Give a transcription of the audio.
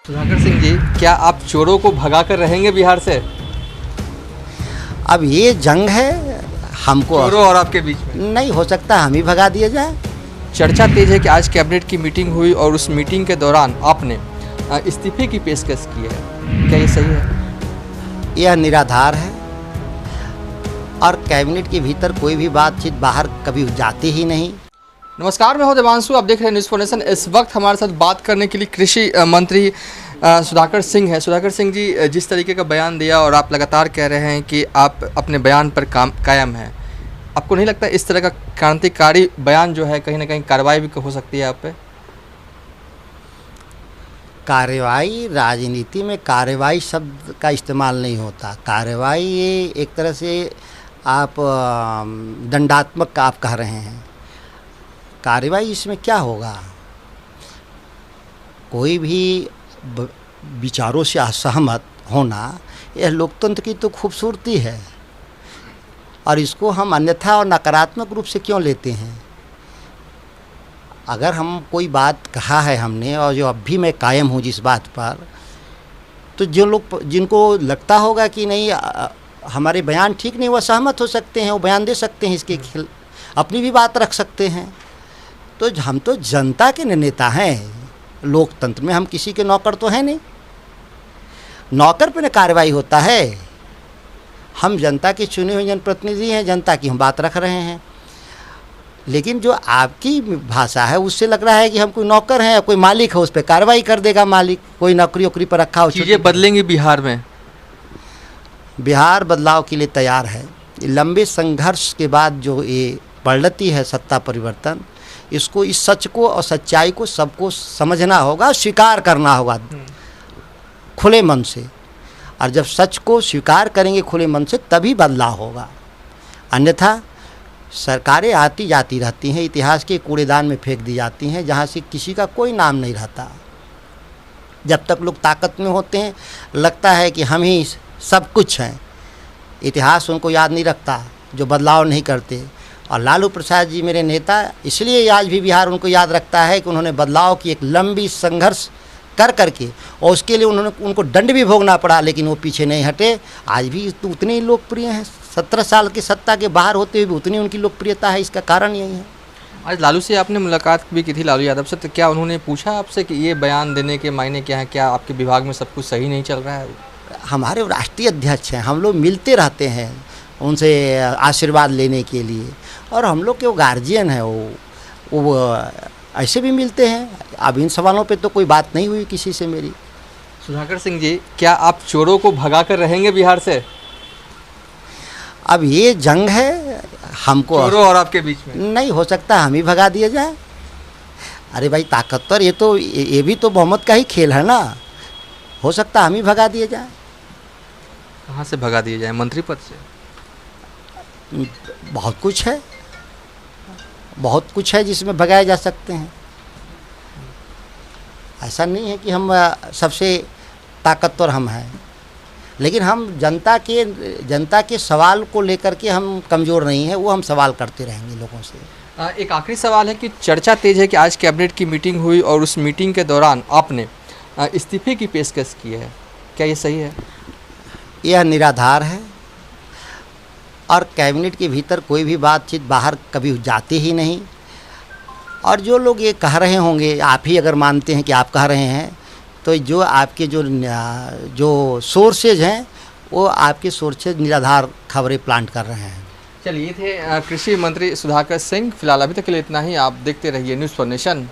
सुधाकर सिंह जी, क्या आप चोरों को भगा कर रहेंगे बिहार से? अब ये जंग है, हमको चोरों और आपके बीच में नहीं हो सकता हम ही भगा दिए जाए। चर्चा तेज है कि आज कैबिनेट की मीटिंग हुई और उस मीटिंग के दौरान आपने इस्तीफे की पेशकश की है, क्या ये सही है? यह निराधार है और कैबिनेट के भीतर कोई भी बातचीत बाहर कभी जाती ही नहीं। नमस्कार, मैं हूं देवांशु, आप देख रहे हैं न्यूज़ फॉर नेशन। इस वक्त हमारे साथ बात करने के लिए कृषि मंत्री सुधाकर सिंह है। सुधाकर सिंह जी, जिस तरीके का बयान दिया और आप लगातार कह रहे हैं कि आप अपने बयान पर कायम हैं, आपको नहीं लगता इस तरह का क्रांतिकारी बयान जो है कहीं ना कहीं कार्रवाई भी हो सकती है आप पे? कार्रवाई, राजनीति में कार्रवाई शब्द का इस्तेमाल नहीं होता। कार्रवाई ये एक तरह से आप दंडात्मक आप कह रहे हैं। कार्रवाई इसमें क्या होगा? कोई भी विचारों से असहमत होना यह लोकतंत्र की तो खूबसूरती है, और इसको हम अन्यथा और नकारात्मक रूप से क्यों लेते हैं? अगर हम कोई बात कहा है हमने और जो अब भी मैं कायम हूँ जिस बात पर, तो जो लोग जिनको लगता होगा कि नहीं हमारे बयान ठीक नहीं, वह सहमत हो सकते हैं, वो बयान दे सकते हैं, इसके अपनी भी बात रख सकते हैं। तो हम तो जनता के नेता हैं। लोकतंत्र में हम किसी के नौकर तो हैं नहीं। नौकर पे न कार्रवाई होता है। हम जनता के चुने हुए जनप्रतिनिधि हैं, जनता की हम बात रख रहे हैं। लेकिन जो आपकी भाषा है उससे लग रहा है कि हम कोई नौकर हैं, कोई मालिक है, उस पर कार्रवाई कर देगा मालिक, कोई नौकरी वोकरी पर रखा हो। चीज़ें बदलेंगी बिहार में? बिहार बदलाव के लिए तैयार है। लंबे संघर्ष के बाद जो ये पलटी है सत्ता परिवर्तन, इसको, इस सच को और सच्चाई को सबको समझना होगा, स्वीकार करना होगा खुले मन से। और जब सच को स्वीकार करेंगे खुले मन से तभी बदलाव होगा। अन्यथा सरकारें आती जाती रहती हैं, इतिहास के कूड़ेदान में फेंक दी जाती हैं, जहाँ से किसी का कोई नाम नहीं रहता। जब तक लोग ताकत में होते हैं लगता है कि हम ही सब कुछ हैं। इतिहास उनको याद नहीं रखता जो बदलाव नहीं करते। और लालू प्रसाद जी मेरे नेता, इसलिए आज भी बिहार उनको याद रखता है कि उन्होंने बदलाव की एक लंबी संघर्ष कर करके, और उसके लिए उनको दंड भी भोगना पड़ा, लेकिन वो पीछे नहीं हटे। आज भी तो उतने ही लोकप्रिय हैं। 17 साल की सत्ता के बाहर होते हुए भी उतनी उनकी लोकप्रियता है। इसका कारण यही है। आज लालू से आपने मुलाकात भी की थी, लालू यादव से, तो क्या उन्होंने पूछा आपसे कि ये बयान देने के मायने क्या है? क्या आपके विभाग में सब कुछ सही नहीं चल रहा है? हमारे राष्ट्रीय अध्यक्ष हैं, हम लोग मिलते रहते हैं उनसे आशीर्वाद लेने के लिए, और हम लोग के वो गार्जियन हैं, वो ऐसे भी मिलते हैं। अब इन सवालों पे तो कोई बात नहीं हुई किसी से मेरी। सुधाकर सिंह जी, क्या आप चोरों को भगा कर रहेंगे बिहार से? अब ये जंग है, हमको चोरों और आपके बीच में नहीं हो सकता हम ही भगा दिए जाए। अरे भाई ताकतवर, ये भी तो बहुमत का ही खेल है ना। हो सकता हम ही भगा दिए जाए। कहाँ से भगा दिए जाए? मंत्री पद से? बहुत कुछ है, बहुत कुछ है जिसमें भगाए जा सकते हैं। ऐसा नहीं है कि हम सबसे ताकतवर हम हैं, लेकिन हम जनता के सवाल को लेकर के हम कमज़ोर नहीं हैं। वो हम सवाल करते रहेंगे लोगों से। एक आखिरी सवाल है कि चर्चा तेज है कि आज कैबिनेट की मीटिंग हुई और उस मीटिंग के दौरान आपने इस्तीफे की पेशकश की है, क्या ये सही है? यह निराधार है और कैबिनेट के भीतर कोई भी बातचीत बाहर कभी जाती ही नहीं। और जो लोग ये कह रहे होंगे, आप ही अगर मानते हैं कि आप कह रहे हैं, तो जो आपके जो सोर्सेज हैं वो आपके सोर्सेज निराधार खबरें प्लांट कर रहे हैं। चलिए, ये थे कृषि मंत्री सुधाकर सिंह। फिलहाल अभी तक के लिए इतना ही। आप देखते रहिए न्यूज़ फॉर नेशन।